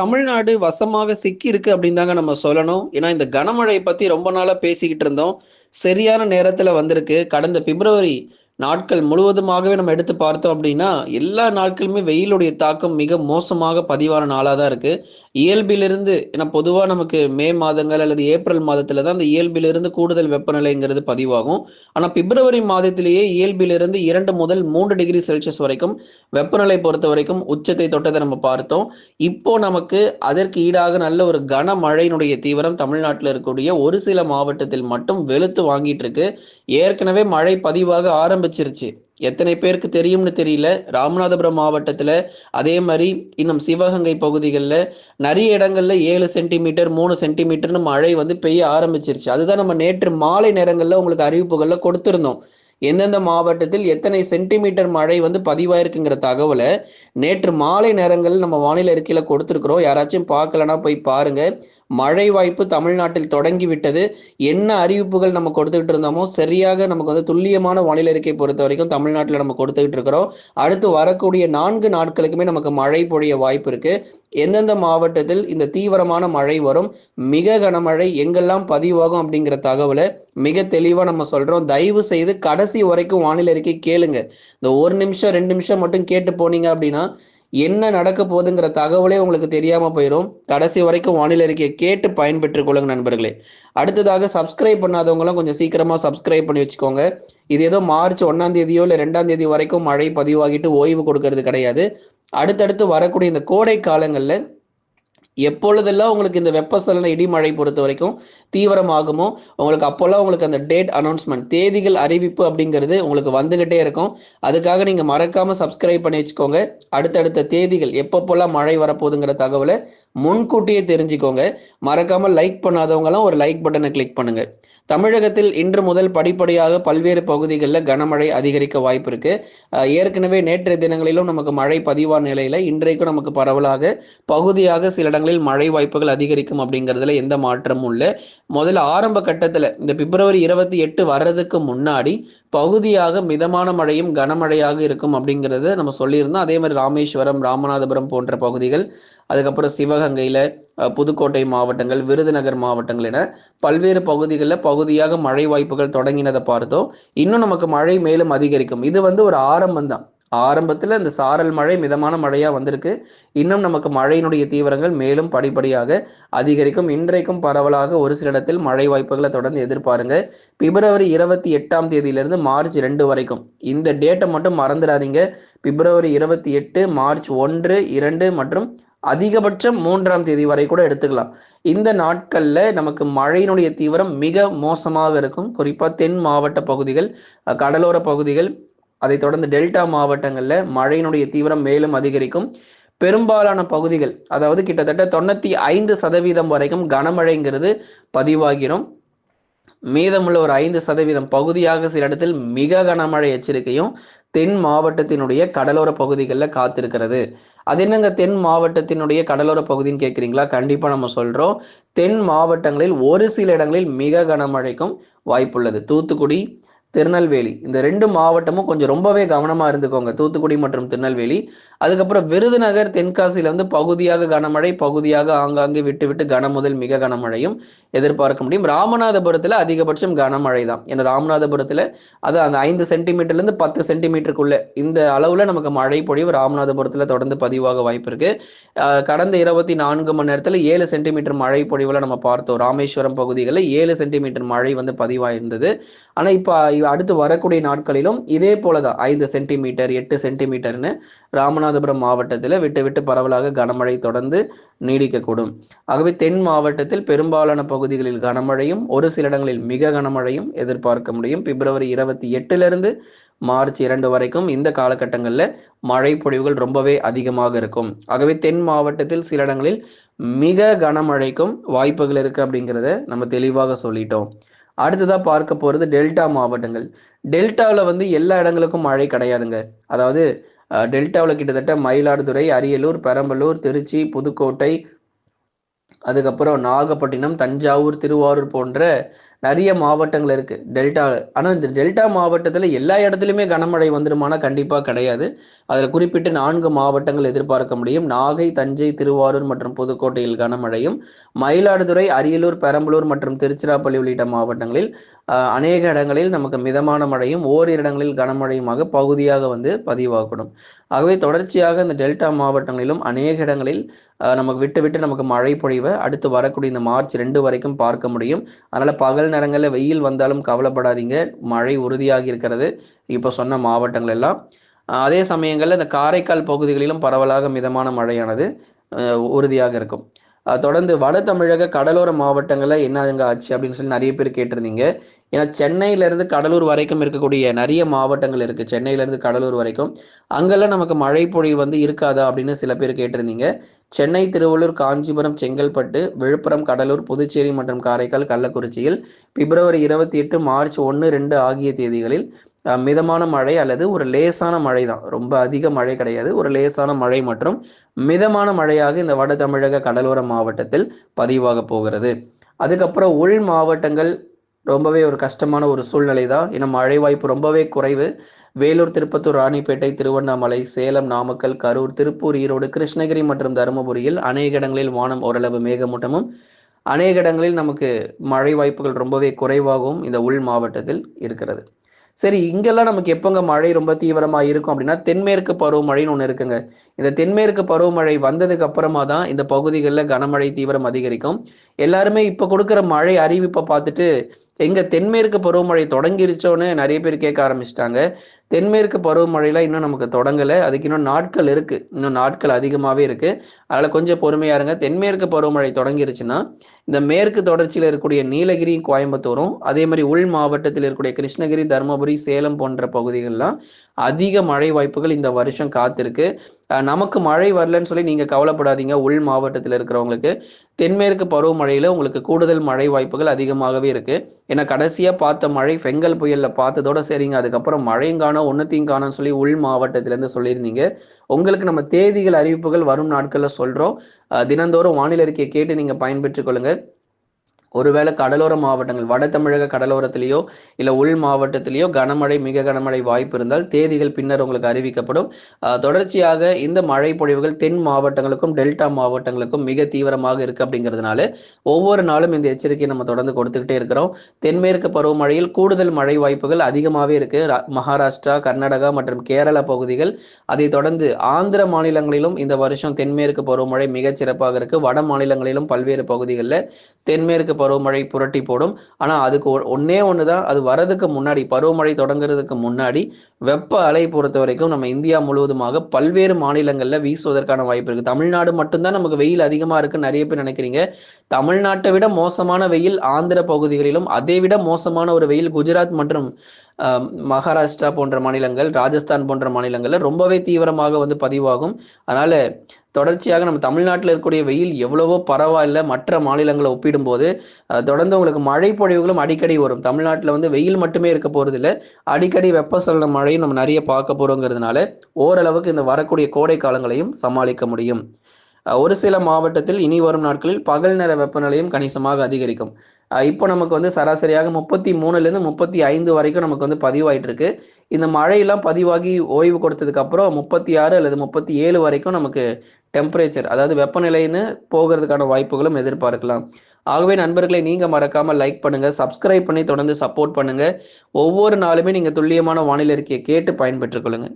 தமிழ்நாடு வசமாக சிக்கி இருக்கு அப்படின்னு தாங்க நம்ம சொல்லணும். ஏன்னா இந்த கனமழையை பத்தி ரொம்ப நாளா பேசிக்கிட்டு இருந்தோம். சரியான நேரத்துல வந்திருக்கு. கடந்த பிப்ரவரி நாட்கள் முழுவதுமாகவே நம்ம எடுத்து பார்த்தோம் அப்படின்னா, எல்லா நாட்களுமே வெயிலுடைய தாக்கம் மிக மோசமாக பதிவான நாளா தான் இருக்கு. இயல்பிலிருந்து ஏன்னா பொதுவா நமக்கு மே மாதங்கள் அல்லது ஏப்ரல் மாதத்துல தான் அந்த இயல்பிலிருந்து கூடுதல் வெப்பநிலைங்கிறது பதிவாகும். ஆனா பிப்ரவரி மாதத்திலேயே இயல்பிலிருந்து 2 முதல் 3 டிகிரி செல்சியஸ் வரைக்கும் வெப்பநிலை பொறுத்தவரைக்கும் உச்சத்தை தொட்டதை நம்ம பார்த்தோம். இப்போ நமக்கு அதற்கு ஈடாக நல்ல ஒரு கனமழையினுடைய தீவிரம் தமிழ்நாட்டில் இருக்கக்கூடிய ஒரு சில மாவட்டத்தில் மட்டும் வெளுத்து வாங்கிட்டு இருக்கு. ஏற்கனவே மழை பதிவாக ஆரம்பிச்சிருச்சு. எத்தனை பேருக்கு தெரியும்னு தெரியல. ராமநாதபுரம் மாவட்டத்துல, அதே மாரி இன்னும் சிவகங்கை பகுதிகள்ல நெறைய இடங்கள்ல 7 சென்டிமீட்டர், 3 சென்டிமீட்டர்ன்னு மழை வந்து பெய்ய ஆரம்பிச்சிருச்சு. அதுதான் நம்ம நேற்று மாலை நேரங்கள்ல உங்களுக்கு அறிவிப்புகள்ல கொடுத்திருந்தோம். எந்தெந்த மாவட்டத்தில் எத்தனை சென்டிமீட்டர் மழை வந்து பதிவாயிருக்குங்கிற தகவல நேற்று மாலை நேரங்கள் நம்ம வானிலை அறிக்கையில கொடுத்திருக்கிறோம். யாராச்சும் பார்க்கலன்னா போய் பாருங்க. மழை வாய்ப்பு தமிழ்நாட்டில் தொடங்கி விட்டது. என்ன அறிவிப்புகள் நம்ம கொடுத்துக்கிட்டு இருந்தோமோ, சரியாக நமக்கு வந்து துல்லியமான வானிலை அறிக்கை பொறுத்தவரைக்கும் தமிழ்நாட்டில நம்ம கொடுத்துக்கிட்டு இருக்கிறோம். அடுத்து வரக்கூடிய 4 நாட்களுக்குமே நமக்கு மழை பொழிய வாய்ப்பு இருக்கு. எந்தெந்த மாவட்டத்தில் இந்த தீவிரமான மழை வரும், மிக கனமழை எங்கெல்லாம் பதிவாகும் அப்படிங்கிற தகவல மிக தெளிவா நம்ம சொல்றோம். தயவு செய்து கடைசி வரைக்கும் வானிலை அறிக்கை கேளுங்க. இந்த 1 நிமிஷம், 2 நிமிஷம் மட்டும் கேட்டு போனீங்க அப்படின்னா, என்ன நடக்க போகுதுங்கிற தகவலே உங்களுக்கு தெரியாம போயிரும். கடைசி வரைக்கும் வானிலை அறிக்கையை கேட்டு பயன்பெற்றுக் கொள்ளுங்க நண்பர்களே. அடுத்ததாக சப்ஸ்கிரைப் பண்ணாதவங்கலாம் கொஞ்சம் சீக்கிரமா சப்ஸ்கிரைப் பண்ணி வச்சுக்கோங்க. இது ஏதோ மார்ச் 1ஆம் தேதியோ இல்ல 2ஆம் தேதி வரைக்கும் மழை பதிவாகிட்டு ஓய்வு கொடுக்கிறது கிடையாது. அடுத்தடுத்து வரக்கூடிய இந்த கோடை காலங்கள்ல எப்பொழுதெல்லாம் உங்களுக்கு இந்த வெப்பசலன இடிமழை பொறுத்த வரைக்கும் தீவிரமாகுமோ, உங்களுக்கு அப்போல்லாம் உங்களுக்கு அந்த டேட் அனௌன்ஸ்மெண்ட் தேதிகள் அறிவிப்பு அப்படிங்கிறது உங்களுக்கு வந்துகிட்டே இருக்கும். அதுக்காக நீங்க மறக்காம சப்ஸ்கிரைப் பண்ணி வச்சுக்கோங்க. அடுத்தடுத்த தேதிகள் எப்பப்போல்லாம் மழை வரப்போகுதுங்கிற தகவலை முன்கூட்டியே தெரிஞ்சுக்கோங்க. மறக்காம லைக் பண்ணாதவங்கலாம் ஒரு லைக் பட்டனை கிளிக் பண்ணுங்க. தமிழகத்தில் இன்று முதல் படிப்படியாக பல்வேறு பகுதிகளில் கனமழை அதிகரிக்க வாய்ப்பு இருக்கு. ஏற்கனவே நேற்றைய தினங்களிலும் நமக்கு மழை பதிவான நிலையில இன்றைக்கும் நமக்கு பரவலாக பகுதியாக சில இடங்களில் மழை வாய்ப்புகள் அதிகரிக்கும் அப்படிங்கிறதுல எந்த மாற்றமும் இல்லை. முதல்ல ஆரம்ப கட்டத்தில் இந்த பிப்ரவரி 28 வர்றதுக்கு முன்னாடி பகுதியாக மிதமான மழையும் கனமழையாக இருக்கும் அப்படிங்கிறத நம்ம சொல்லியிருந்தோம். அதே மாதிரி ராமேஸ்வரம், ராமநாதபுரம் போன்ற பகுதிகள், அதுக்கப்புறம் சிவகங்கையில், புதுக்கோட்டை மாவட்டங்கள், விருதுநகர் மாவட்டங்கள் என பல்வேறு பகுதிகளில் பகுதியாக மழை வாய்ப்புகள் தொடங்கினதை பார்த்தோம். இன்னும் நமக்கு மழை மேலும் அதிகரிக்கும். இது வந்து ஒரு ஆரம்பம் தான். ஆரம்பத்தில் இந்த சாரல் மழை மிதமான மழையாக வந்திருக்கு. இன்னும் நமக்கு மழையினுடைய தீவிரங்கள் மேலும் படிப்படியாக அதிகரிக்கும். இன்றைக்கும் பரவலாக ஒரு சில இடத்தில் மழை வாய்ப்புகளை தொடர்ந்து எதிர்பாருங்க. பிப்ரவரி 28ஆம் தேதியிலிருந்து மார்ச் 2 வரைக்கும் இந்த டேட்டை மட்டும் மறந்துடாதீங்க. பிப்ரவரி 28, மார்ச் 1, 2 மற்றும் அதிகபட்சம் 3ஆம் தேதி வரை கூட எடுத்துக்கலாம். இந்த நாட்கள்ல நமக்கு மழையினுடைய தீவிரம் மிக மோசமாக இருக்கும். குறிப்பா தென் மாவட்ட பகுதிகள், கடலோர பகுதிகள், அதை தொடர்ந்து டெல்டா மாவட்டங்கள்ல மழையினுடைய தீவிரம் மேலும் அதிகரிக்கும். பெரும்பாலான பகுதிகள், அதாவது கிட்டத்தட்ட 95% வரைக்கும் கனமழைங்கிறது பதிவாகிறோம். மீதமுள்ள ஒரு 5% பகுதியாக சில இடத்தில் மிக கனமழை எச்சரிக்கையும் தென் மாவட்டத்தினுடைய கடலோர பகுதிகளில் காத்திருக்கிறது. அது என்னங்க தென் மாவட்டத்தினுடைய கடலோர பகுதின்னு கேட்குறீங்களா? கண்டிப்பாக நம்ம சொல்கிறோம். தென் மாவட்டங்களில் ஒரு சில இடங்களில் மிக கனமழைக்கும் வாய்ப்புள்ளது. தூத்துக்குடி, திருநெல்வேலி இந்த 2 மாவட்டமும் கொஞ்சம் ரொம்பவே கவனமாக இருந்துக்கோங்க. தூத்துக்குடி மற்றும் திருநெல்வேலி. அதுக்கப்புறம் விருதுநகர், தென்காசியில் வந்து பகுதியாக கனமழை, பகுதியாக ஆங்காங்கே விட்டு விட்டு கன முதல் மிக கனமழையும் எதிர்பார்க்க முடியும். ராமநாதபுரத்தில் அதிகபட்சம் கனமழை தான். ஏன்னா ராமநாதபுரத்தில் அது அந்த 5 சென்டிமீட்டர்லேருந்து 10 சென்டிமீட்டருக்குள்ள இந்த அளவில் நமக்கு மழை பொழிவு ராமநாதபுரத்தில் தொடர்ந்து பதிவாக வாய்ப்பு இருக்கு. கடந்த 24 மணி நேரத்தில் 7 சென்டிமீட்டர் மழை பொழிவில் நம்ம பார்த்தோம். ராமேஸ்வரம் பகுதிகளில் 7 சென்டிமீட்டர் மழை வந்து பதிவாயிருந்தது. ஆனால் இப்போ அடுத்து வரக்கூடிய நாட்களிலும் இதே போலதான் 5 சென்டிமீட்டர், 8 சென்டிமீட்டர்னு ராமநாதபுரம் மாவட்டத்தில் விட்டு விட்டு பரவலாக கனமழை தொடர்ந்து நீடிக்கக்கூடும். ஆகவே தென் மாவட்டத்தில் பெரும்பாலான பகுதிகளில் கனமழையும் ஒரு சில இடங்களில் மிக கனமழையும் எதிர்பார்க்க முடியும். பிப்ரவரி 28 மார்ச் 2 வரைக்கும் இந்த காலகட்டங்களில் மழை பொழிவுகள் ரொம்பவே அதிகமாக இருக்கும். ஆகவே தென் மாவட்டத்தில் சில இடங்களில் மிக கனமழைக்கும் வாய்ப்புகள் இருக்கு அப்படிங்கிறத நம்ம தெளிவாக சொல்லிட்டோம். அடுத்ததா பார்க்க போறது டெல்டா மாவட்டங்கள். டெல்டாவில் வந்து எல்லா இடங்களுக்கும் மழை கிடையாதுங்க. அதாவது டெல்டாவில் கிட்டத்தட்ட மயிலாடுதுறை, அரியலூர், பெரம்பலூர், திருச்சி, புதுக்கோட்டை, அதுக்கப்புறம் நாகப்பட்டினம், தஞ்சாவூர், திருவாரூர் போன்ற நிறைய மாவட்டங்கள் இருக்கு டெல்டா. ஆனால் இந்த டெல்டா மாவட்டத்தில் எல்லா இடத்துலையுமே கனமழை வந்துருமானா கண்டிப்பாக கிடையாது. அதில் குறிப்பிட்டு 4 மாவட்டங்கள் எதிர்பார்க்க முடியும். நாகை, தஞ்சை, திருவாரூர் மற்றும் புதுக்கோட்டையில் கனமழையும், மயிலாடுதுறை, அரியலூர், பெரம்பலூர் மற்றும் திருச்சிராப்பள்ளி உள்ளிட்ட மாவட்டங்களில் அநேக இடங்களில் நமக்கு மிதமான மழையும் ஓரிரு இடங்களில் கனமழையுமாக பகுதியாக வந்து பதிவாகக்கூடும். ஆகவே தொடர்ச்சியாக இந்த டெல்டா மாவட்டங்களிலும் அநேக இடங்களில் நமக்கு விட்டு விட்டு நமக்கு மழை பொழிவை அடுத்து வரக்கூடிய இந்த மார்ச் 2 வரைக்கும் பார்க்க முடியும். அதனால் பகல் நேரங்களில் வெயில் வந்தாலும் கவலைப்படாதீங்க, மழை உறுதியாகி இருக்கிறது இப்போ சொன்ன மாவட்டங்கள் எல்லாம். அதே சமயங்களில் இந்த காரைக்கால் பகுதிகளிலும் பரவலாக மிதமான மழையானது உறுதியாக இருக்கும். தொடர்ந்து வட தமிழக கடலோர மாவட்டங்களில் என்னங்க ஆச்சு அப்படின்னு சொல்லி நிறைய பேர் கேட்டிருந்தீங்க. ஏன்னா சென்னையிலேருந்து கடலூர் வரைக்கும் இருக்கக்கூடிய நிறைய மாவட்டங்கள் இருக்குது. சென்னையிலேருந்து கடலூர் வரைக்கும் அங்கெல்லாம் நமக்கு மழை பொழிவு வந்து இருக்காதா அப்படின்னு சில பேர் கேட்டிருந்தீங்க. சென்னை, திருவள்ளூர், காஞ்சிபுரம், செங்கல்பட்டு, விழுப்புரம், கடலூர், புதுச்சேரி மற்றும் காரைக்கால், கள்ளக்குறிச்சியில் பிப்ரவரி 28, மார்ச் 1, 2 ஆகிய தேதிகளில் மிதமான மழை அல்லது ஒரு லேசான மழை தான், ரொம்ப அதிக மழை கிடையாது, ஒரு லேசான மழை மற்றும் மிதமான மழையாக இந்த வட தமிழக கடலோர மாவட்டத்தில் பதிவாக போகிறது. அதுக்கப்புறம் உள் மாவட்டங்கள் ரொம்பவே ஒரு கஷ்டமான ஒரு சூழ்நிலை தான். ஏன்னா மழை வாய்ப்பு ரொம்பவே குறைவு. வேலூர், திருப்பத்தூர், ராணிப்பேட்டை, திருவண்ணாமலை, சேலம், நாமக்கல், கரூர், திருப்பூர், ஈரோடு, கிருஷ்ணகிரி மற்றும் தருமபுரியில் அநேக இடங்களில் வானம் ஓரளவு மேகமூட்டமும், அநேக இடங்களில் நமக்கு மழை வாய்ப்புகள் ரொம்பவே குறைவாகவும் இந்த உள் மாவட்டத்தில் இருக்கிறது. சரி, இங்கெல்லாம் நமக்கு எப்போங்க மழை ரொம்ப தீவிரமாக இருக்கும் அப்படின்னா தென்மேற்கு பருவமழைன்னு ஒன்று இருக்குங்க. இந்த தென்மேற்கு பருவமழை வந்ததுக்கு அப்புறமா தான் இந்த பகுதிகளில் கனமழை தீவிரம் அதிகரிக்கும். எல்லாருமே இப்போ கொடுக்குற மழை அறிவிப்பை பார்த்துட்டு எங்க தென்மேற்கு பருவமழை தொடங்கிருச்சோன்னு நிறைய பேர் கேட்க ஆரம்பிச்சிட்டாங்க. தென்மேற்கு பருவமழைலாம் இன்னும் நமக்கு தொடங்கலை, அதுக்கு இன்னும் நாட்கள் இருக்கு, இன்னும் நாட்கள் அதிகமாகவே இருக்கு. அதனால் கொஞ்சம் பொறுமையா இருங்க. தென்மேற்கு பருவமழை தொடங்கிருச்சுன்னா இந்த மேற்கு தொடர்ச்சியில் இருக்கக்கூடிய நீலகிரி, கோயம்புத்தூரும், அதே மாதிரி உள் மாவட்டத்தில் இருக்கக்கூடிய கிருஷ்ணகிரி, தருமபுரி, சேலம் போன்ற பகுதிகள்லாம் அதிக மழை வாய்ப்புகள் இந்த வருஷம் காத்திருக்கு. நமக்கு மழை வரலன்னு சொல்லி நீங்க கவலைப்படாதீங்க. உள் மாவட்டத்தில் இருக்கிறவங்களுக்கு தென்மேற்கு பருவமழையில உங்களுக்கு கூடுதல் மழை வாய்ப்புகள் அதிகமாகவே இருக்கு. ஏன்னா கடைசியா பார்த்த மழை பெங்கல் புயல்ல பார்த்ததோட சரிங்க, அதுக்கப்புறம் மழையும் காணோம் ஒன்னுத்தையும் காணோம்னு சொல்லி உள் மாவட்டத்திலேருந்து சொல்லியிருந்தீங்க. உங்களுக்கு நம்ம தேதிகள் அறிவிப்புகள் வரும் நாட்களில் சொல்றோம். தினந்தோறும் வானிலை அறிக்கையை கேட்டு நீங்க பயன்பெற்றுக் கொள்ளுங்க. ஒருவேளை கடலோர மாவட்டங்கள் வட தமிழக கடலோரத்திலேயோ இல்லை உள் மாவட்டத்திலேயோ கனமழை, மிக கனமழை வாய்ப்பு இருந்தால் தேதிகள் பின்னர் உங்களுக்கு அறிவிக்கப்படும். தொடர்ச்சியாக இந்த மழை பொழிவுகள் தென் மாவட்டங்களுக்கும் டெல்டா மாவட்டங்களுக்கும் மிக தீவிரமாக இருக்கு அப்படிங்கிறதுனால ஒவ்வொரு நாளும் இந்த எச்சரிக்கையை நம்ம தொடர்ந்து கொடுத்துக்கிட்டே இருக்கிறோம். தென்மேற்கு பருவமழையில் கூடுதல் மழை வாய்ப்புகள் அதிகமாகவே இருக்கு. மகாராஷ்டிரா, கர்நாடகா மற்றும் கேரளா பகுதிகள், அதை தொடர்ந்து ஆந்திர மாநிலங்களிலும் இந்த வருஷம் தென்மேற்கு பருவமழை மிகச் சிறப்பாக இருக்கு. வட மாநிலங்களிலும் பல்வேறு பகுதிகளில் தென்மேற்கு பருவமழை புரட்டி போடும். ஆனால் அதுக்கு ஒன்னே ஒன்று தான், அது வரதுக்கு முன்னாடி, பருவமழை தொடங்குறதுக்கு முன்னாடி வெப்ப அலை பொறுத்த வரைக்கும் நம்ம இந்தியா முழுவதுமாக பல்வேறு மாநிலங்களில் வீசுவதற்கான வாய்ப்பு இருக்குது. தமிழ்நாடு மட்டும்தான் நமக்கு வெயில் அதிகமாக இருக்குன்னு நிறைய பேர் நினைக்கிறீங்க. தமிழ்நாட்டை விட மோசமான வெயில் ஆந்திர பகுதிகளிலும், அதை விட மோசமான ஒரு வெயில் குஜராத் மற்றும் மகாராஷ்டிரா போன்ற மாநிலங்கள், ராஜஸ்தான் போன்ற மாநிலங்களில் ரொம்பவே தீவிரமாக வந்து பதிவாகும். அதனால தொடர்ச்சியாக நம்ம தமிழ்நாட்டில் இருக்கக்கூடிய வெயில் எவ்வளவோ பரவாயில்ல மற்ற மாநிலங்களை ஒப்பிடும்போது. தொடர்ந்து உங்களுக்கு மழை பொழிவுகளும் அடிக்கடி வரும். தமிழ்நாட்டில் வந்து வெயில் மட்டுமே இருக்க போறது இல்லை, அடிக்கடி வெப்பசலன மழையும் நம்ம நிறைய பார்க்க போறோங்கிறதுனால ஓரளவுக்கு இந்த வரக்கூடிய கோடை காலங்களையும் சமாளிக்க முடியும். ஒரு சில மாவட்டத்தில் இனி வரும் நாட்களில் பகல் நேர வெப்பநிலையும் கணிசமாக அதிகரிக்கும். இப்போ நமக்கு வந்து சராசரியாக 33லேருந்து 35 வரைக்கும் நமக்கு வந்து பதிவாயிட்டு இருக்கு. இந்த மழையெல்லாம் பதிவாகி ஓய்வு கொடுத்ததுக்கு அப்புறம் 36 அல்லது 37 வரைக்கும் நமக்கு டெம்பரேச்சர், அதாவது வெப்பநிலைன்னு போகிறதுக்கான வாய்ப்புகளும் எதிர்பார்க்கலாம். ஆகவே நண்பர்களை நீங்க மறக்காம லைக் பண்ணுங்க, சப்ஸ்கிரைப் பண்ணி தொடர்ந்து சப்போர்ட் பண்ணுங்க. ஒவ்வொரு நாளுமே நீங்க துல்லியமான வானிலை அறிக்கையை கேட்டு பயன்பெற்றுக் கொள்ளுங்க.